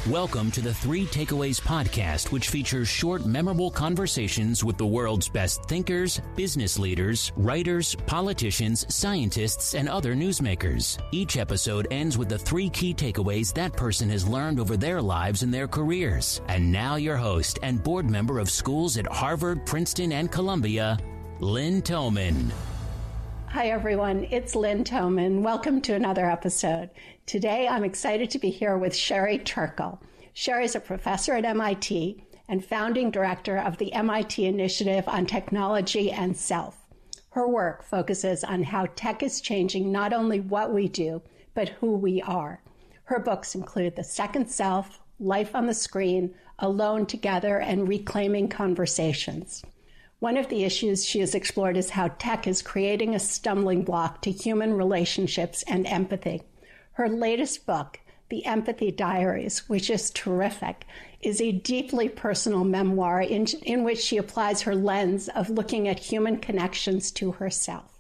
Welcome to the Three Takeaways podcast, which features short, memorable conversations with the world's best thinkers, business leaders, writers, politicians, scientists, and other newsmakers. Each episode ends with the three key takeaways that person has learned over their lives and their careers. And now your host and board member of schools at Harvard, Princeton, and Columbia, Lynn Tillman. Hi, everyone. It's Lynn Tillman. Welcome to another episode. Today, I'm excited to be here with Sherry Turkle. Sherry is a professor at MIT and founding director of the MIT Initiative on Technology and Self. Her work focuses on how tech is changing not only what we do, but who we are. Her books include The Second Self, Life on the Screen, Alone Together, and Reclaiming Conversations. One of the issues she has explored is how tech is creating a stumbling block to human relationships and empathy. Her latest book, The Empathy Diaries, which is terrific, is a deeply personal memoir in which she applies her lens of looking at human connections to herself.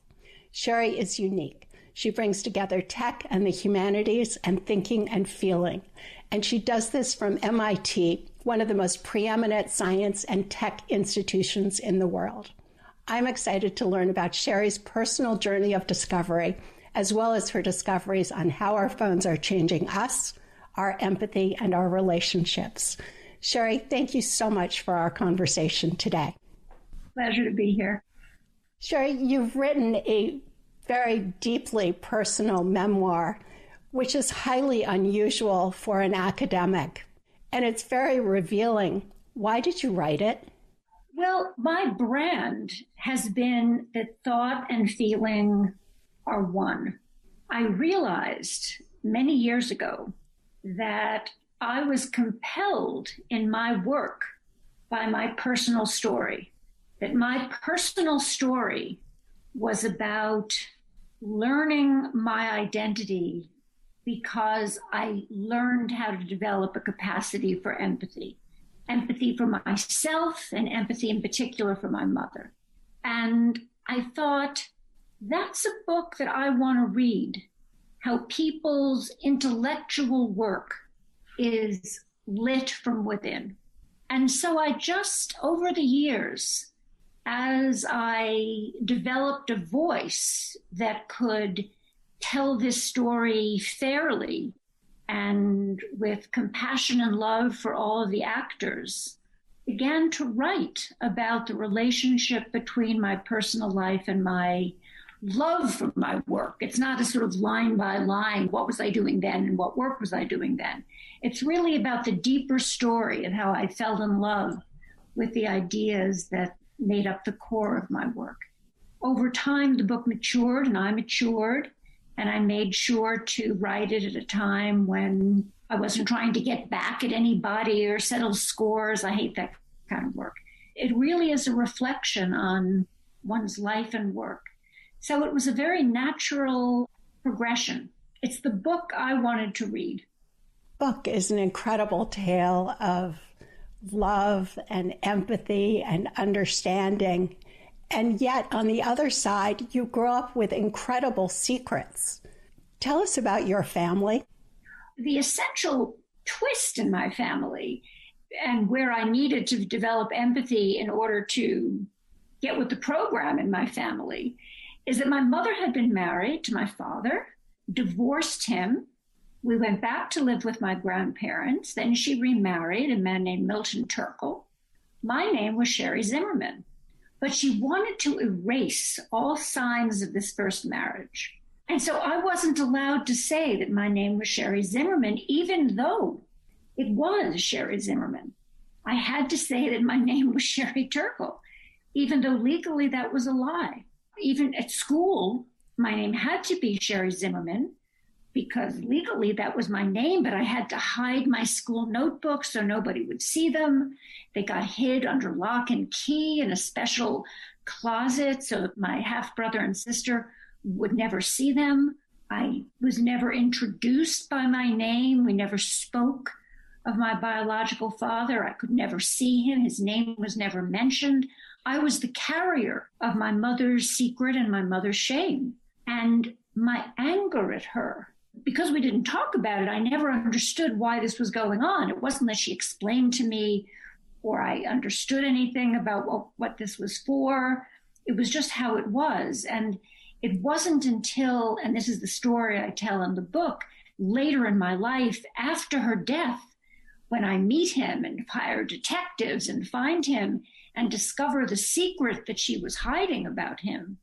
Sherry is unique. She brings together tech and the humanities and thinking and feeling. And she does this from MIT, one of the most preeminent science and tech institutions in the world. I'm excited to learn about Sherry's personal journey of discovery, as well as her discoveries on how our phones are changing us, our empathy, and our relationships. Sherry, thank you so much for our conversation today. Pleasure to be here. Sherry, you've written a very deeply personal memoir, which is highly unusual for an academic. And it's very revealing. Why did you write it? Well, my brand has been that thought and feeling are one. I realized many years ago that I was compelled in my work by my personal story, that my personal story was about learning my identity because I learned how to develop a capacity for empathy for myself and empathy in particular for my mother. And I thought, that's a book that I want to read, how people's intellectual work is lit from within. And so I just, over the years, as I developed a voice that could tell this story fairly and with compassion and love for all of the actors, began to write about the relationship between my personal life and my love for my work. It's not a sort of line by line, what was I doing then and what work was I doing then? It's really about the deeper story and how I fell in love with the ideas that made up the core of my work. Over time, the book matured and I matured, and I made sure to write it at a time when I wasn't trying to get back at anybody or settle scores. I hate that kind of work. It really is a reflection on one's life and work. So it was a very natural progression. It's the book I wanted to read. Book is an incredible tale of love and empathy and understanding. And yet, on the other side, you grew up with incredible secrets. Tell us about your family. The essential twist in my family and where I needed to develop empathy in order to get with the program in my family is that my mother had been married to my father, divorced him. We went back to live with my grandparents. Then she remarried a man named Milton Turkle. My name was Sherry Zimmerman. But she wanted to erase all signs of this first marriage. And so I wasn't allowed to say that my name was Sherry Zimmerman, even though it was Sherry Zimmerman. I had to say that my name was Sherry Turkle, even though legally that was a lie. Even at school, my name had to be Sherry Zimmerman because legally that was my name, but I had to hide my school notebooks so nobody would see them. They got hid under lock and key in a special closet so that my half-brother and sister would never see them. I was never introduced by my name. We never spoke of my biological father. I could never see him. His name was never mentioned. I was the carrier of my mother's secret and my mother's shame. And my anger at her because we didn't talk about it, I never understood why this was going on. It wasn't that she explained to me or I understood anything about what this was for. It was just how it was. And it wasn't until, and this is the story I tell in the book, later in my life, after her death, when I meet him and hire detectives and find him and discover the secret that she was hiding about him,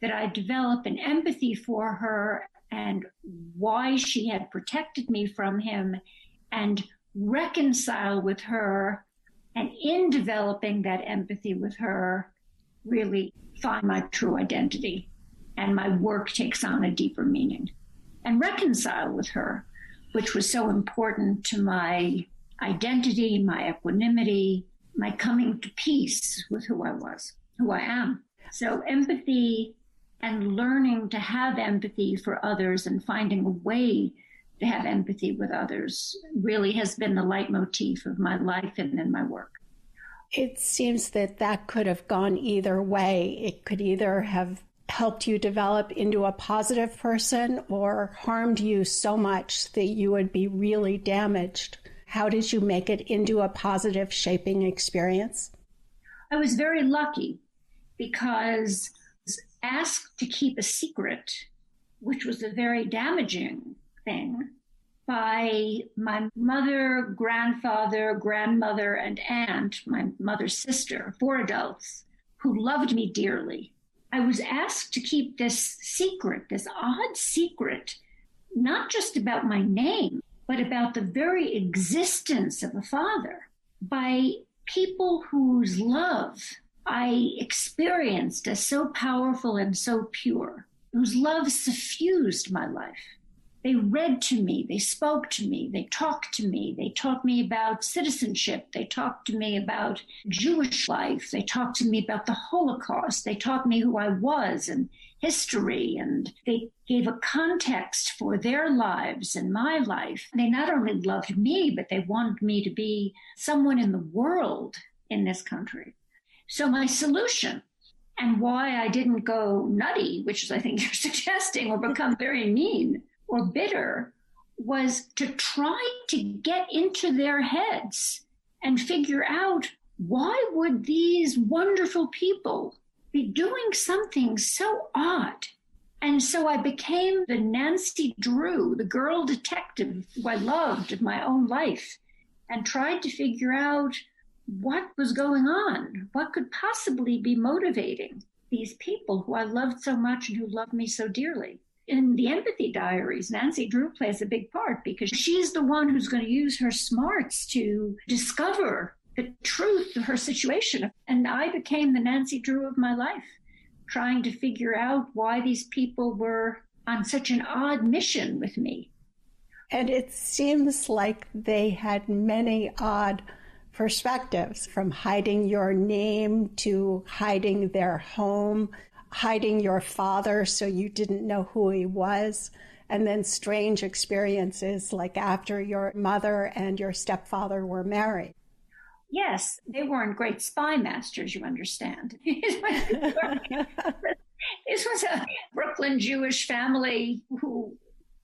that I develop an empathy for her and why she had protected me from him, and reconcile with her, and in developing that empathy with her, really find my true identity, and my work takes on a deeper meaning. And reconcile with her, which was so important to my identity, my equanimity, my coming to peace with who I was, who I am. So empathy and learning to have empathy for others and finding a way to have empathy with others really has been the leitmotif of my life and in my work. It seems that could have gone either way. It could either have helped you develop into a positive person or harmed you so much that you would be really damaged. How did you make it into a positive shaping experience? I was very lucky because I was asked to keep a secret, which was a very damaging thing, by my mother, grandfather, grandmother, and aunt, my mother's sister, 4 adults, who loved me dearly. I was asked to keep this secret, this odd secret, not just about my name, but about the very existence of a father, by people whose love I experienced as so powerful and so pure, whose love suffused my life. They read to me, they spoke to me, they talked to me, they taught me about citizenship, they talked to me about Jewish life, they talked to me about the Holocaust, they taught me who I was and history, and they gave a context for their lives and my life. They not only loved me, but they wanted me to be someone in the world in this country. So my solution, and why I didn't go nutty, which is I think you're suggesting, or become very mean or bitter, was to try to get into their heads and figure out, why would these wonderful people be doing something so odd? And so I became the Nancy Drew, the girl detective who I loved in my own life, and tried to figure out what was going on, what could possibly be motivating these people who I loved so much and who loved me so dearly. In the Empathy Diaries, Nancy Drew plays a big part because she's the one who's going to use her smarts to discover the truth of her situation. And I became the Nancy Drew of my life, trying to figure out why these people were on such an odd mission with me. And it seems like they had many odd perspectives, from hiding your name to hiding their home, hiding your father so you didn't know who he was, and then strange experiences like after your mother and your stepfather were married. Yes, they weren't great spy masters, you understand. This was a Brooklyn Jewish family who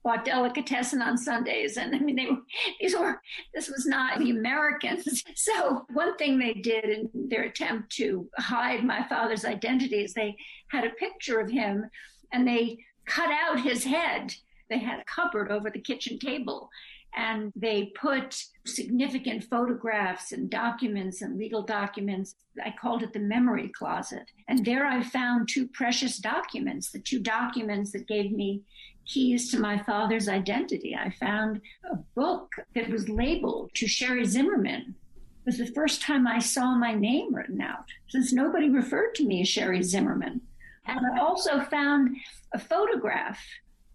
bought delicatessen on Sundays. And I mean, this was not the Americans. So one thing they did in their attempt to hide my father's identity is they had a picture of him and they cut out his head. They had a cupboard over the kitchen table and they put significant photographs and documents and legal documents. I called it the memory closet. And there I found 2 precious documents, the 2 documents that gave me keys to my father's identity. I found a book that was labeled to Sherry Zimmerman. It was the first time I saw my name written out, since nobody referred to me as Sherry Zimmerman. And I also found a photograph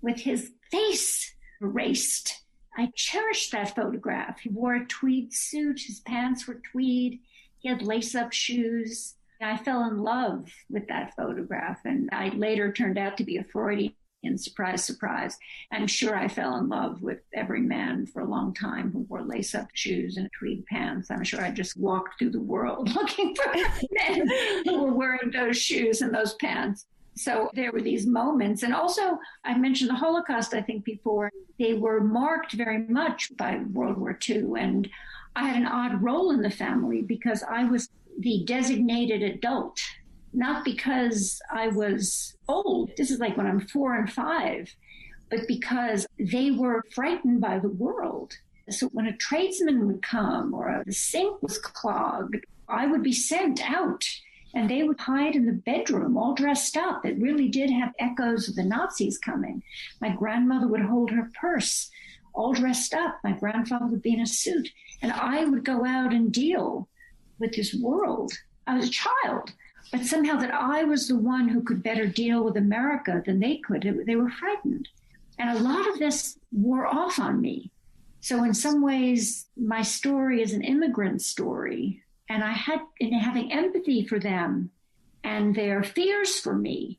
with his face erased. I cherished that photograph. He wore a tweed suit. His pants were tweed. He had lace-up shoes. I fell in love with that photograph. And I later turned out to be a Freudian. And surprise, surprise, I'm sure I fell in love with every man for a long time who wore lace-up shoes and tweed pants. I'm sure I just walked through the world looking for men who were wearing those shoes and those pants. So there were these moments. And also, I mentioned the Holocaust, I think, before. They were marked very much by World War II. And I had an odd role in the family because I was the designated adult, not because I was old. This is like when I'm 4 and 5, but because they were frightened by the world. So when a tradesman would come or the sink was clogged, I would be sent out. And they would hide in the bedroom, all dressed up. It really did have echoes of the Nazis coming. My grandmother would hold her purse, all dressed up. My grandfather would be in a suit. And I would go out and deal with this world. I was a child, but somehow that I was the one who could better deal with America than they could. They were frightened. And a lot of this wore off on me. So in some ways, my story is an immigrant story. And I had, in having empathy for them and their fears for me,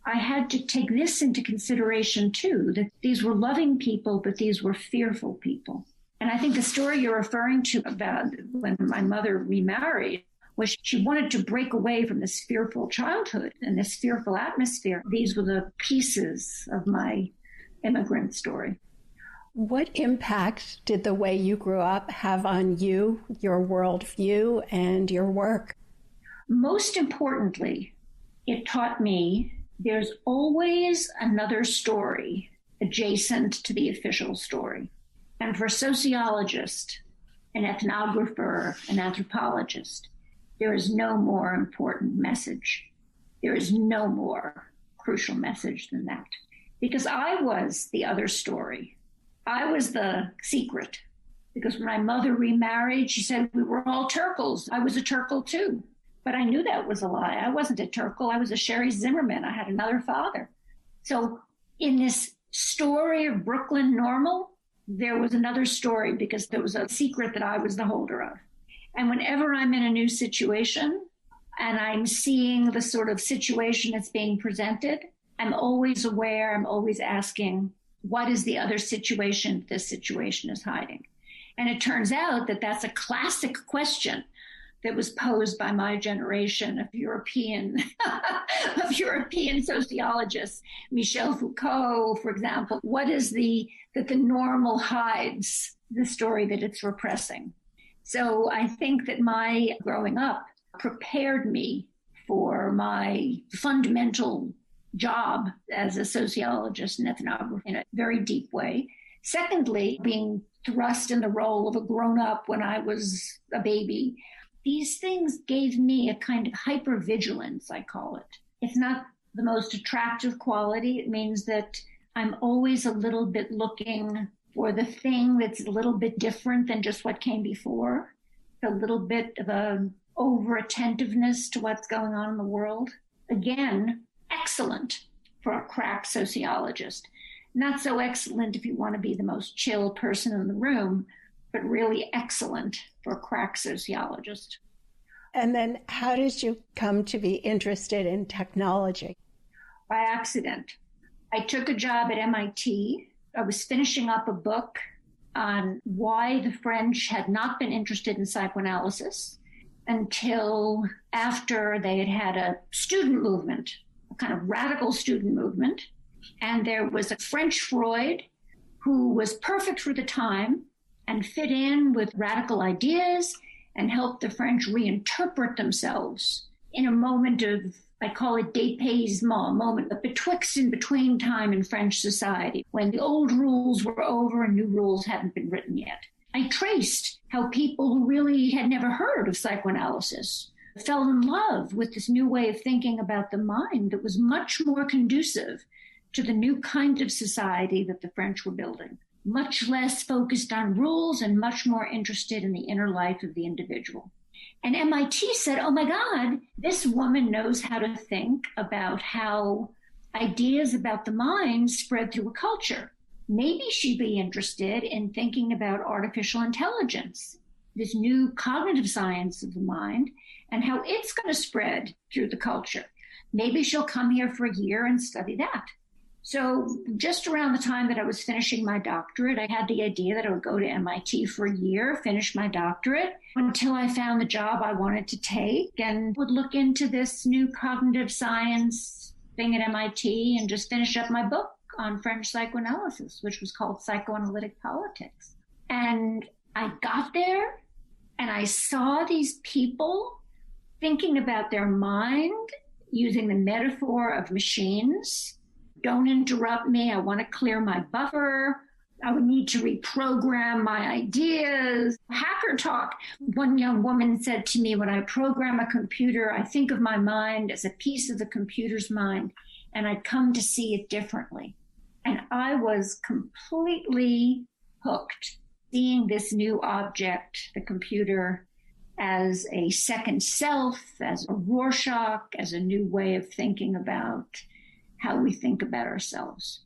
I had to take this into consideration too, that these were loving people, but these were fearful people. And I think the story you're referring to about when my mother remarried was she wanted to break away from this fearful childhood and this fearful atmosphere. These were the pieces of my immigrant story. What impact did the way you grew up have on you, your worldview, and your work? Most importantly, it taught me there's always another story adjacent to the official story. And for a sociologist, an ethnographer, an anthropologist, there is no more important message. There is no more crucial message than that. Because I was the other story. I was the secret, because when my mother remarried, she said we were all Turkles. I was a Turkle too, but I knew that was a lie. I wasn't a Turkle. I was a Sherry Zimmerman. I had another father. So in this story of Brooklyn normal, there was another story because there was a secret that I was the holder of. And whenever I'm in a new situation and I'm seeing the sort of situation that's being presented, I'm always aware, I'm always asking, what is the other situation this situation is hiding? And it turns out that that's a classic question that was posed by my generation of European sociologists. Michel Foucault, for example, what is that the normal hides the story that it's repressing? So I think that my growing up prepared me for my fundamental job as a sociologist and ethnographer in a very deep way. Secondly, being thrust in the role of a grown-up when I was a baby, these things gave me a kind of hypervigilance, I call it. It's not the most attractive quality. It means that I'm always a little bit looking for the thing that's a little bit different than just what came before, a little bit of a over-attentiveness to what's going on in the world. Again, excellent for a crack sociologist. Not so excellent if you want to be the most chill person in the room, but really excellent for a crack sociologist. And then how did you come to be interested in technology? By accident. I took a job at MIT. I was finishing up a book on why the French had not been interested in psychoanalysis until after they had had a student movement, a kind of radical student movement. And there was a French Freud who was perfect for the time and fit in with radical ideas and helped the French reinterpret themselves in a moment of, I call it dépaysement, a moment of betwixt and between time in French society, when the old rules were over and new rules hadn't been written yet. I traced how people who really had never heard of psychoanalysis fell in love with this new way of thinking about the mind that was much more conducive to the new kind of society that the French were building, much less focused on rules and much more interested in the inner life of the individual. And MIT said, oh my God, this woman knows how to think about how ideas about the mind spread through a culture. Maybe she'd be interested in thinking about artificial intelligence, this new cognitive science of the mind, and how it's going to spread through the culture. Maybe she'll come here for a year and study that. So just around the time that I was finishing my doctorate, I had the idea that I would go to MIT for a year, finish my doctorate, until I found the job I wanted to take and would look into this new cognitive science thing at MIT and just finished up my book on French psychoanalysis, which was called Psychoanalytic Politics. And I got there and I saw these people thinking about their mind using the metaphor of machines. Don't interrupt me. I want to clear my buffer. I would need to reprogram my ideas. Hacker talk. One young woman said to me, when I program a computer, I think of my mind as a piece of the computer's mind, and I come to see it differently. And I was completely hooked, seeing this new object, the computer, as a second self, as a Rorschach, as a new way of thinking about how we think about ourselves.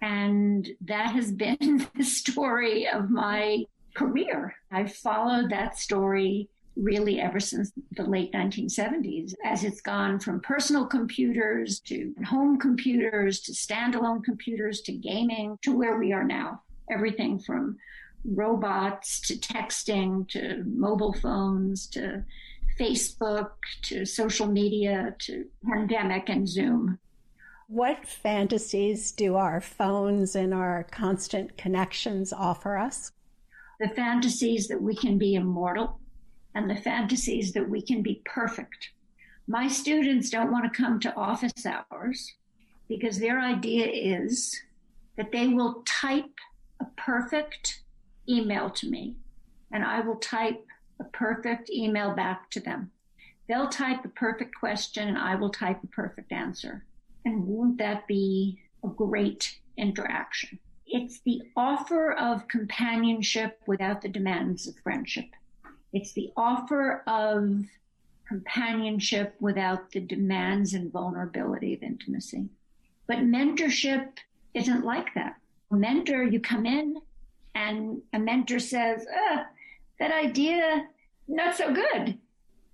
And that has been the story of my career. I've followed that story really ever since the late 1970s, as it's gone from personal computers to home computers to standalone computers to gaming to where we are now. Everything from robots to texting to mobile phones to Facebook to social media to pandemic and Zoom. What fantasies do our phones and our constant connections offer us? The fantasies that we can be immortal and the fantasies that we can be perfect. My students don't want to come to office hours because their idea is that they will type a perfect email to me and I will type a perfect email back to them. They'll type a perfect question and I will type a perfect answer. And won't that be a great interaction? It's the offer of companionship without the demands of friendship. It's the offer of companionship without the demands and vulnerability of intimacy. But mentorship isn't like that. A mentor, you come in and a mentor says, that idea, not so good,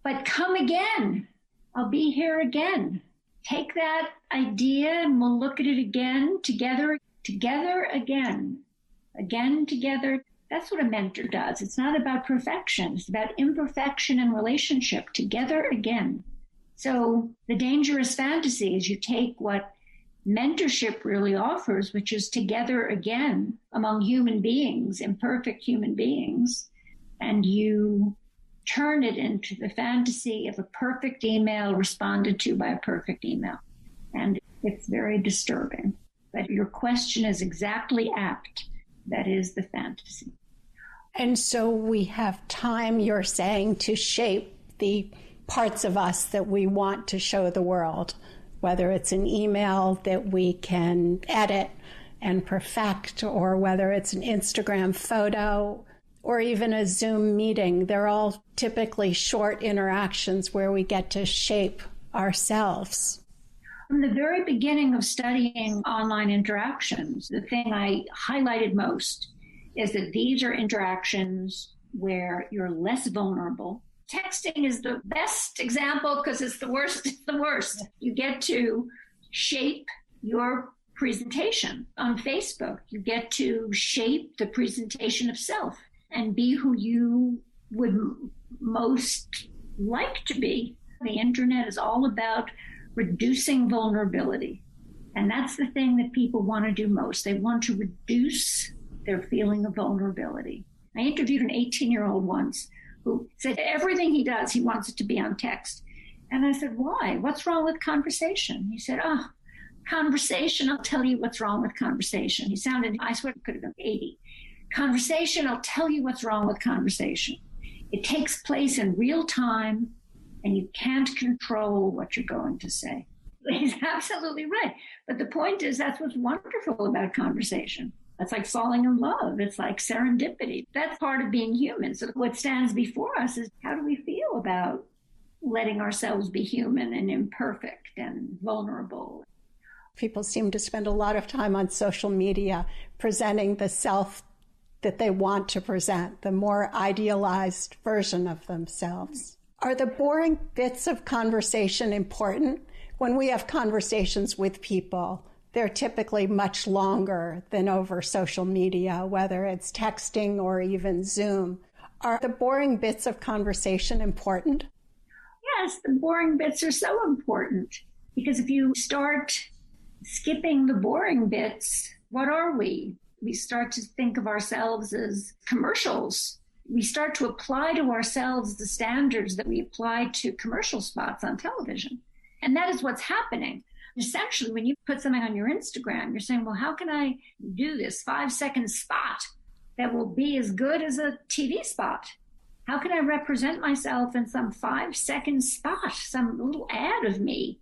but come again. I'll be here again. Take that idea and we'll look at it again, together again, together. That's what a mentor does. It's not about perfection. It's about imperfection and relationship, together again. So the dangerous fantasy is you take what mentorship really offers, which is together again among human beings, imperfect human beings, and you turn it into the fantasy of a perfect email responded to by a perfect email. And it's very disturbing. But your question is exactly apt. That is the fantasy. And so we have time, you're saying, to shape the parts of us that we want to show the world, whether it's an email that we can edit and perfect, or whether it's an Instagram photo, or even a Zoom meeting. They're all typically short interactions where we get to shape ourselves. From the very beginning of studying online interactions, the thing I highlighted most is that these are interactions where you're less vulnerable. Texting is the best example because it's the worst. It's the worst. You get to shape your presentation on Facebook. You get to shape the presentation of self and be who you would most like to be. The internet is all about reducing vulnerability. And that's the thing that people want to do most. They want to reduce their feeling of vulnerability. I interviewed an 18-year-old once who said everything he does, he wants it to be on text. And I said, why? What's wrong with conversation? He said, conversation, I'll tell you what's wrong with conversation. He sounded, I swear it could have been 80. Conversation, I'll tell you what's wrong with conversation. It takes place in real time, and you can't control what you're going to say. He's absolutely right. But the point is, that's what's wonderful about conversation. It's like falling in love. It's like serendipity. That's part of being human. So what stands before us is how do we feel about letting ourselves be human and imperfect and vulnerable? People seem to spend a lot of time on social media presenting the self that they want to present, the more idealized version of themselves. Are the boring bits of conversation important? When we have conversations with people, they're typically much longer than over social media, whether it's texting or even Zoom. Are the boring bits of conversation important? Yes, the boring bits are so important. Because if you start skipping the boring bits, what are we? We start to think of ourselves as commercials. We start to apply to ourselves the standards that we apply to commercial spots on television. And that is what's happening. Essentially, when you put something on your Instagram, you're saying, well, how can I do this 5-second spot that will be as good as a TV spot? How can I represent myself in some 5-second spot, some little ad of me,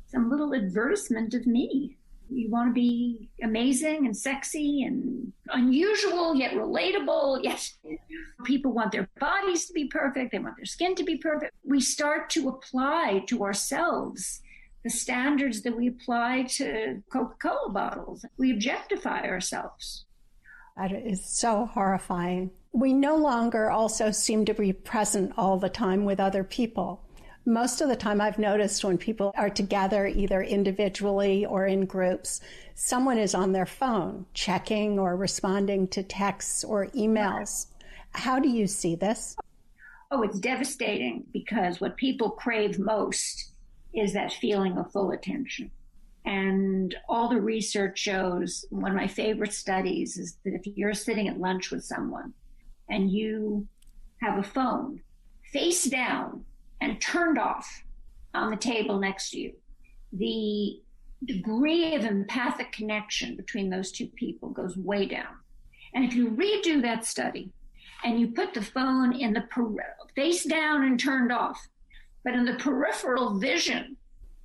some little advertisement of me? You want to be amazing and sexy and unusual, yet relatable, yet people want their bodies to be perfect. They want their skin to be perfect. We start to apply to ourselves the standards that we apply to Coca-Cola bottles. We objectify ourselves. That is so horrifying. We no longer also seem to be present all the time with other people. Most of the time I've noticed when people are together, either individually or in groups, someone is on their phone, checking or responding to texts or emails. How do you see this? Oh, it's devastating, because what people crave most is that feeling of full attention. And all the research shows, one of my favorite studies is that if you're sitting at lunch with someone and you have a phone face down and turned off on the table next to you, the degree of empathic connection between those two people goes way down. And if you redo that study and you put the phone in the face down and turned off, but in the peripheral vision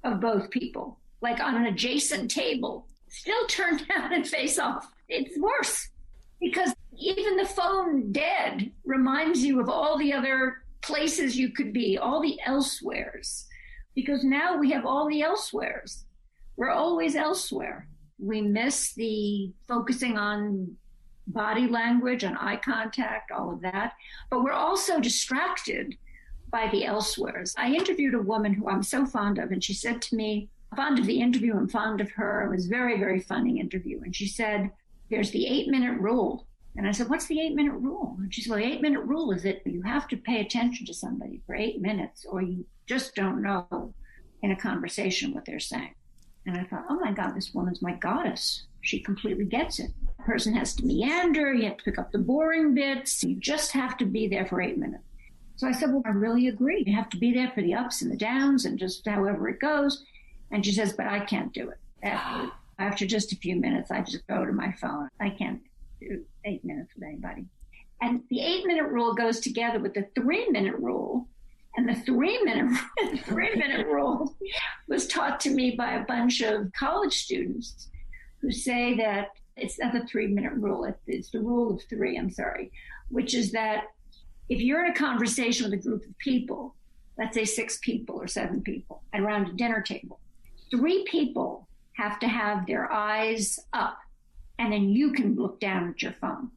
of both people, like on an adjacent table, still turned down and face off, it's worse. Because even the phone dead reminds you of all the other places you could be, all the elsewheres, because now we have all the elsewheres. We're always elsewhere. We miss the focusing on body language, on eye contact, all of that, but we're also distracted by the elsewheres. I interviewed a woman who I'm so fond of, and she said to me, fond of the interview, I'm fond of her. It was a very, very funny interview. And she said, there's the 8-minute rule. And I said, what's the 8-minute rule? And she said, well, the 8-minute rule is that you have to pay attention to somebody for 8 minutes, or you just don't know in a conversation what they're saying. And I thought, oh my God, this woman's my goddess. She completely gets it. The person has to meander. You have to pick up the boring bits. You just have to be there for 8 minutes. So I said, well, I really agree. You have to be there for the ups and the downs and just however it goes. And she says, but I can't do it. After just a few minutes, I just go to my phone. I can't do 8 minutes with anybody. And the 8-minute rule goes together with the 3-minute rule. And the 3-minute rule was taught to me by a bunch of college students who say that it's not the 3-minute rule. It's the rule of 3, which is that if you're in a conversation with a group of people, let's say 6 people or 7 people, and around a dinner table, 3 people have to have their eyes up, and then you can look down at your phone.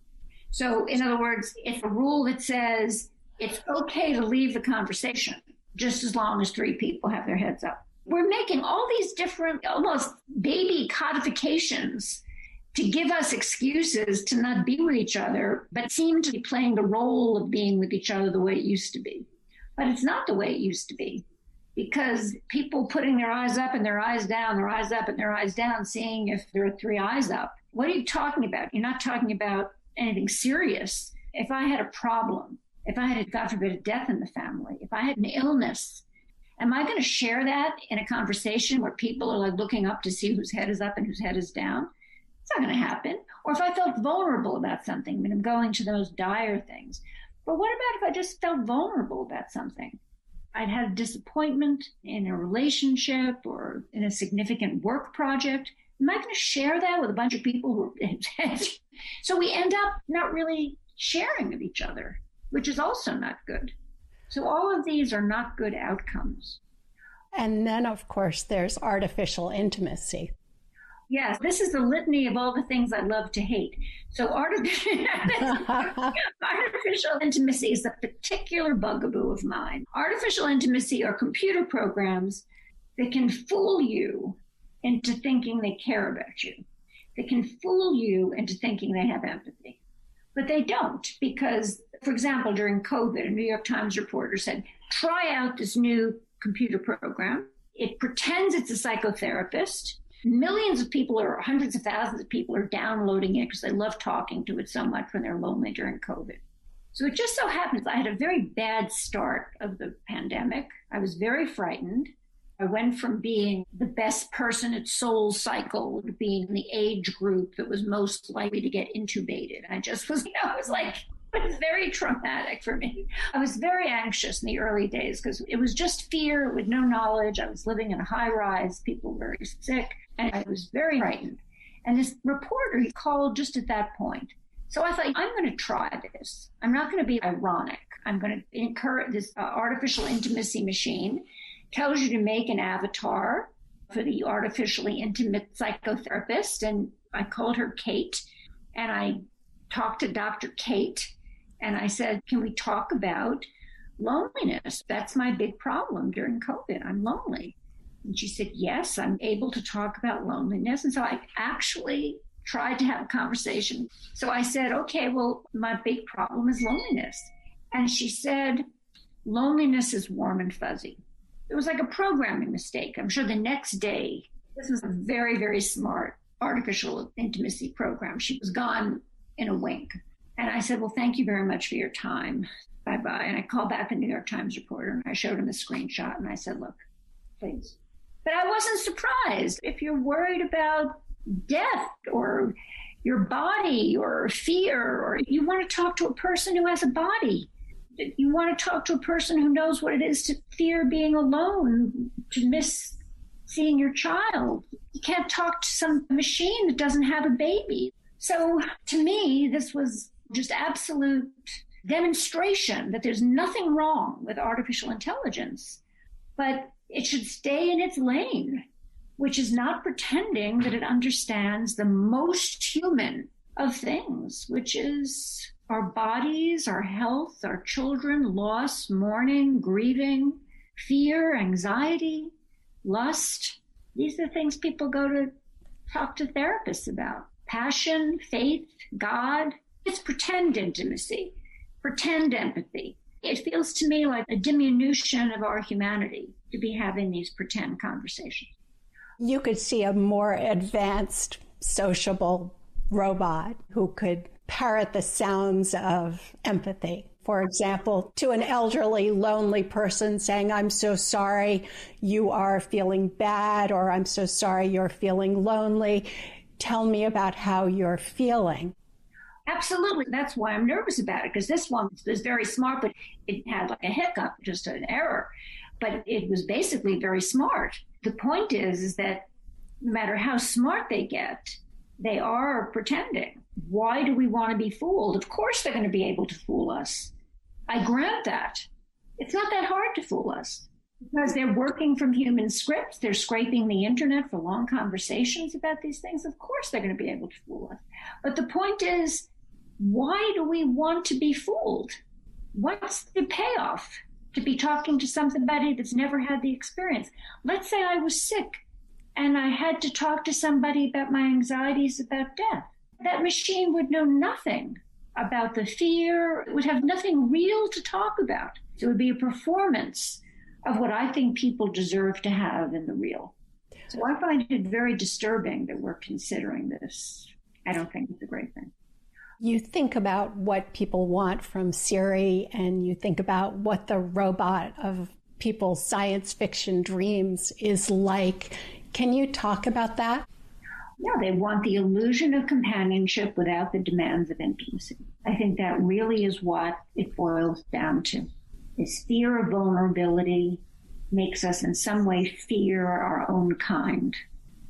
So in other words, it's a rule that says it's okay to leave the conversation just as long as 3 people have their heads up. We're making all these different, almost baby codifications to give us excuses to not be with each other, but seem to be playing the role of being with each other the way it used to be. But it's not the way it used to be, because people putting their eyes up and their eyes down, their eyes up and their eyes down, seeing if there are 3 eyes up. What are you talking about? You're not talking about anything serious. If I had a problem, if I had, God forbid, a death in the family, if I had an illness, am I going to share that in a conversation where people are like looking up to see whose head is up and whose head is down? It's not going to happen. Or if I felt vulnerable about something, I mean, I'm going to the most dire things. But what about if I just felt vulnerable about something? I'd had a disappointment in a relationship or in a significant work project. Am I going to share that with a bunch of people who are... So we end up not really sharing with each other, which is also not good. So all of these are not good outcomes. And then, of course, there's artificial intimacy. Yes, this is the litany of all the things I love to hate. So artificial intimacy is a particular bugaboo of mine. Artificial intimacy are computer programs that can fool you into thinking they care about you. They can fool you into thinking they have empathy. But they don't, because, for example, during COVID, a New York Times reporter said, try out this new computer program. It pretends it's a psychotherapist. Millions of people or hundreds of thousands of people are downloading it because they love talking to it so much when they're lonely during COVID. So it just so happens I had a very bad start of the pandemic. I was very frightened. I went from being the best person at Soul Cycle to being the age group that was most likely to get intubated. I just was, it was very traumatic for me. I was very anxious in the early days because it was just fear with no knowledge. I was living in a high rise. People were very sick, and I was very frightened. And this reporter, he called just at that point. So I thought, I'm going to try this. I'm not going to be ironic. I'm going to encourage this artificial intimacy machine. Tells you to make an avatar for the artificially intimate psychotherapist. And I called her Kate, and I talked to Dr. Kate, and I said, can we talk about loneliness? That's my big problem during COVID. I'm lonely. And she said, yes, I'm able to talk about loneliness. And so I actually tried to have a conversation. So I said, okay, well, my big problem is loneliness. And she said, loneliness is warm and fuzzy. It was like a programming mistake. I'm sure the next day, this was a very, very smart artificial intimacy program. She was gone in a wink. And I said, well, thank you very much for your time. Bye-bye. And I called back the New York Times reporter, and I showed him the screenshot, and I said, look, please. But I wasn't surprised. If you're worried about death or your body or fear, or you want to talk to a person who has a body, you want to talk to a person who knows what it is to fear being alone, to miss seeing your child. You can't talk to some machine that doesn't have a baby. So to me, this was just absolute demonstration that there's nothing wrong with artificial intelligence, but it should stay in its lane, which is not pretending that it understands the most human of things, which is our bodies, our health, our children, loss, mourning, grieving, fear, anxiety, lust. These are things people go to talk to therapists about. Passion, faith, God. It's pretend intimacy, pretend empathy. It feels to me like a diminution of our humanity to be having these pretend conversations. You could see a more advanced, sociable robot who could parrot the sounds of empathy. For example, to an elderly, lonely person saying, I'm so sorry you are feeling bad, or I'm so sorry you're feeling lonely. Tell me about how you're feeling. Absolutely. That's why I'm nervous about it, because this one was very smart, but it had like a hiccup, just an error. But it was basically very smart. The point is that no matter how smart they get, they are pretending. Why do we want to be fooled? Of course they're going to be able to fool us. I grant that. It's not that hard to fool us because they're working from human scripts. They're scraping the internet for long conversations about these things. Of course they're going to be able to fool us. But the point is, why do we want to be fooled? What's the payoff to be talking to somebody that's never had the experience? Let's say I was sick and I had to talk to somebody about my anxieties about death. That machine would know nothing about the fear. It would have nothing real to talk about. So it would be a performance of what I think people deserve to have in the real. So I find it very disturbing that we're considering this. I don't think it's a great thing. You think about what people want from Siri, and you think about what the robot of people's science fiction dreams is like. Can you talk about that? Yeah, they want the illusion of companionship without the demands of intimacy. I think that really is what it boils down to. This fear of vulnerability makes us in some way fear our own kind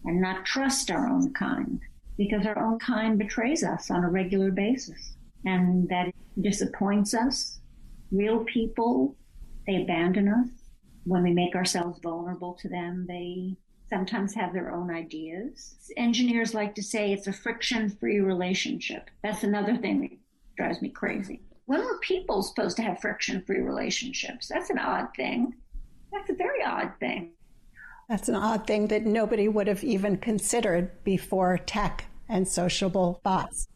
and not trust our own kind, because our own kind betrays us on a regular basis, and that disappoints us. Real people, they abandon us. When we make ourselves vulnerable to them, they sometimes have their own ideas. Engineers like to say it's a friction-free relationship. That's another thing that drives me crazy. When were people supposed to have friction-free relationships? That's an odd thing. That's a very odd thing. That's an odd thing that nobody would have even considered before tech and sociable bots.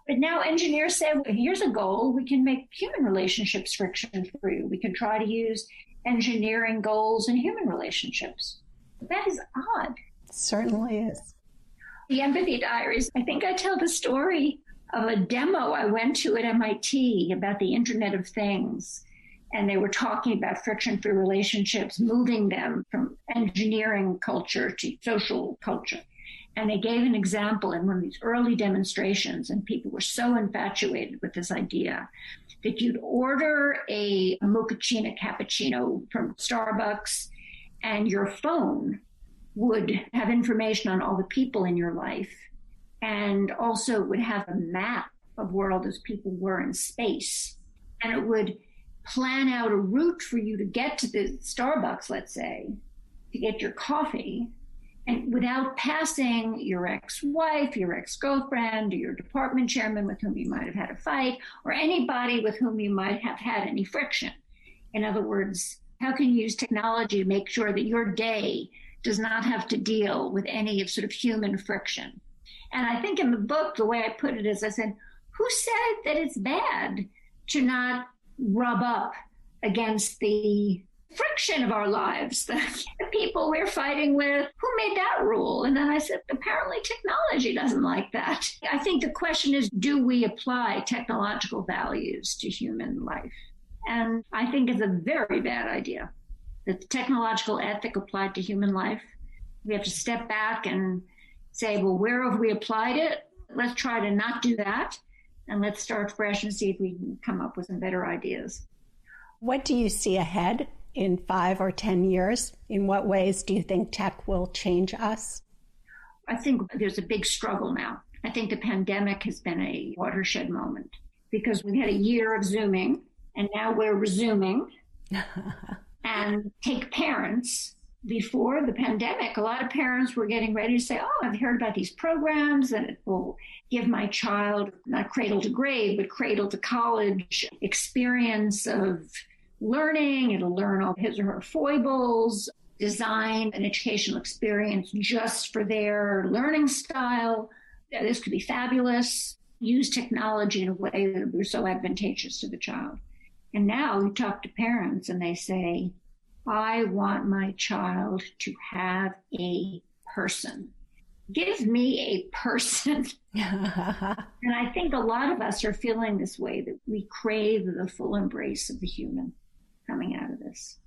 But now engineers say, well, here's a goal. We can make human relationships friction-free. We can try to use engineering goals in human relationships. That is odd. Certainly is. The Empathy Diaries, I think I tell the story of a demo I went to at MIT about the Internet of Things. And they were talking about friction-free relationships, moving them from engineering culture to social culture. And they gave an example in one of these early demonstrations, and people were so infatuated with this idea that you'd order a mochaccino cappuccino from Starbucks, and your phone would have information on all the people in your life, and also would have a map of where all those people were in space. And it would plan out a route for you to get to the Starbucks, let's say, to get your coffee, and without passing your ex-wife, your ex-girlfriend, or your department chairman with whom you might have had a fight, or anybody with whom you might have had any friction. In other words, how can you use technology to make sure that your day does not have to deal with any of sort of human friction? And I think in the book, the way I put it is I said, who said that it's bad to not rub up against the friction of our lives, the people we're fighting with? Who made that rule? And then I said, apparently technology doesn't like that. I think the question is, do we apply technological values to human life? And I think it's a very bad idea that the technological ethic applied to human life. We have to step back and say, well, where have we applied it? Let's try to not do that. And let's start fresh and see if we can come up with some better ideas. What do you see ahead in 5 or 10 years? In what ways do you think tech will change us? I think there's a big struggle now. I think the pandemic has been a watershed moment because we had a year of Zooming and now we're resuming. And take parents. Before the pandemic, a lot of parents were getting ready to say, oh, I've heard about these programs and it will give my child not cradle to grave, but cradle to college experience of learning. It'll learn all his or her foibles, design an educational experience just for their learning style. This could be fabulous. Use technology in a way that would be so advantageous to the child. And now you talk to parents and they say, I want my child to have a person. Give me a person. And I think a lot of us are feeling this way, that we crave the full embrace of the human coming out of this.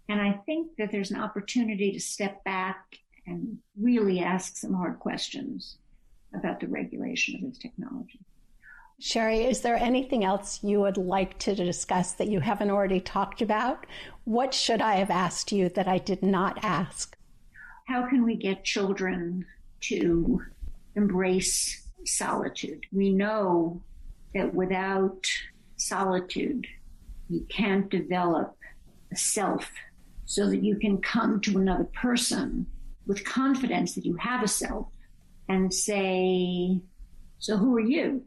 And I think that there's an opportunity to step back and really ask some hard questions about the regulation of this technology. Sherry, is there anything else you would like to discuss that you haven't already talked about? What should I have asked you that I did not ask? How can we get children to embrace solitude? We know that without solitude, you can't develop a self so that you can come to another person with confidence that you have a self and say, so who are you?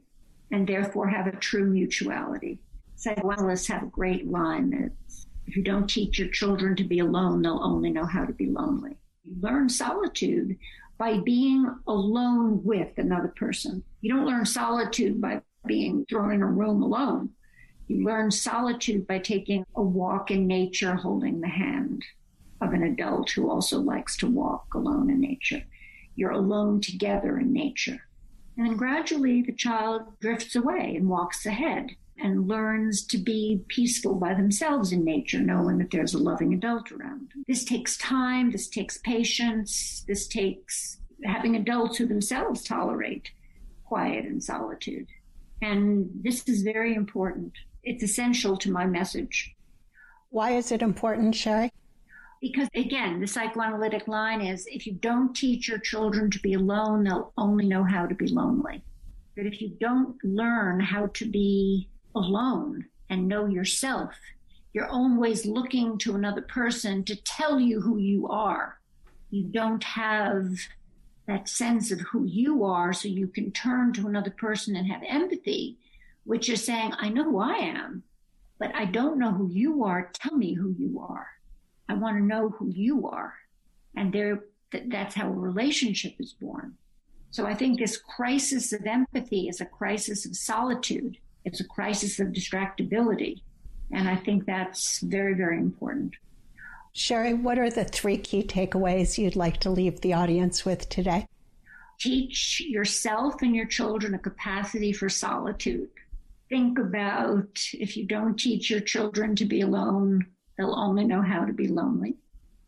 And therefore have a true mutuality. Psychoanalysts have a great line that if you don't teach your children to be alone, they'll only know how to be lonely. You learn solitude by being alone with another person. You don't learn solitude by being thrown in a room alone. You learn solitude by taking a walk in nature, holding the hand of an adult who also likes to walk alone in nature. You're alone together in nature. And then gradually the child drifts away and walks ahead and learns to be peaceful by themselves in nature, knowing that there's a loving adult around. This takes time, this takes patience, this takes having adults who themselves tolerate quiet and solitude. And this is very important. It's essential to my message. Why is it important, Sherry? Because, again, the psychoanalytic line is, if you don't teach your children to be alone, they'll only know how to be lonely. But if you don't learn how to be alone and know yourself, you're always looking to another person to tell you who you are. You don't have that sense of who you are, so you can turn to another person and have empathy, which is saying, I know who I am, but I don't know who you are. Tell me who you are. I want to know who you are. And that's how a relationship is born. So I think this crisis of empathy is a crisis of solitude. It's a crisis of distractibility. And I think that's very, very important. Sherry, what are the 3 key takeaways you'd like to leave the audience with today? Teach yourself and your children a capacity for solitude. Think about if you don't teach your children to be alone, they'll only know how to be lonely.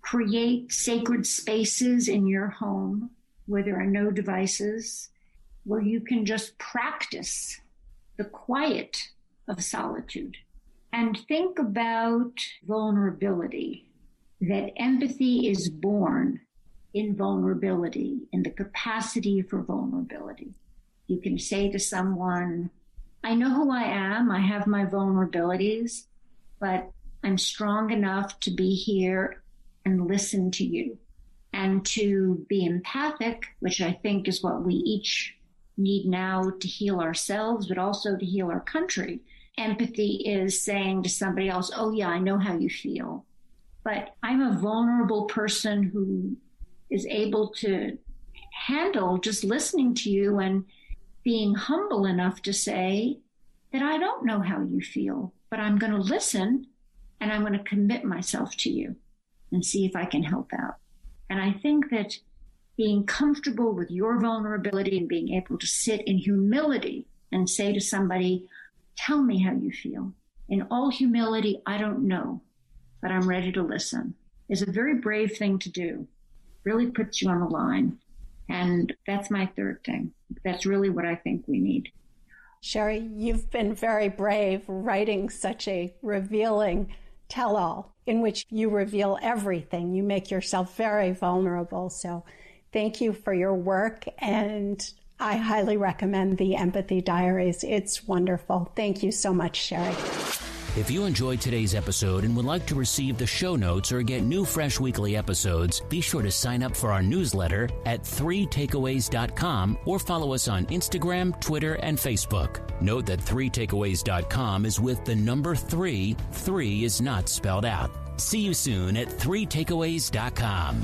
Create sacred spaces in your home where there are no devices, where you can just practice the quiet of solitude. And think about vulnerability, that empathy is born in vulnerability, in the capacity for vulnerability. You can say to someone, I know who I am, I have my vulnerabilities, but I'm strong enough to be here and listen to you. And to be empathic, which I think is what we each need now to heal ourselves, but also to heal our country. Empathy is saying to somebody else, oh yeah, I know how you feel. But I'm a vulnerable person who is able to handle just listening to you and being humble enough to say that I don't know how you feel, but I'm going to listen and I'm going to commit myself to you and see if I can help out. And I think that being comfortable with your vulnerability and being able to sit in humility and say to somebody, tell me how you feel. In all humility, I don't know, but I'm ready to listen, is a very brave thing to do. Really puts you on the line. And that's my 3rd thing. That's really what I think we need. Sherry, you've been very brave writing such a revealing tell-all in which you reveal everything. You make yourself very vulnerable. So thank you for your work. And I highly recommend the Empathy Diaries. It's wonderful. Thank you so much, Sherry. If you enjoyed today's episode and would like to receive the show notes or get new fresh weekly episodes, be sure to sign up for our newsletter at 3takeaways.com or follow us on Instagram, Twitter, and Facebook. Note that 3takeaways.com is with the number 3. 3 is not spelled out. See you soon at 3takeaways.com.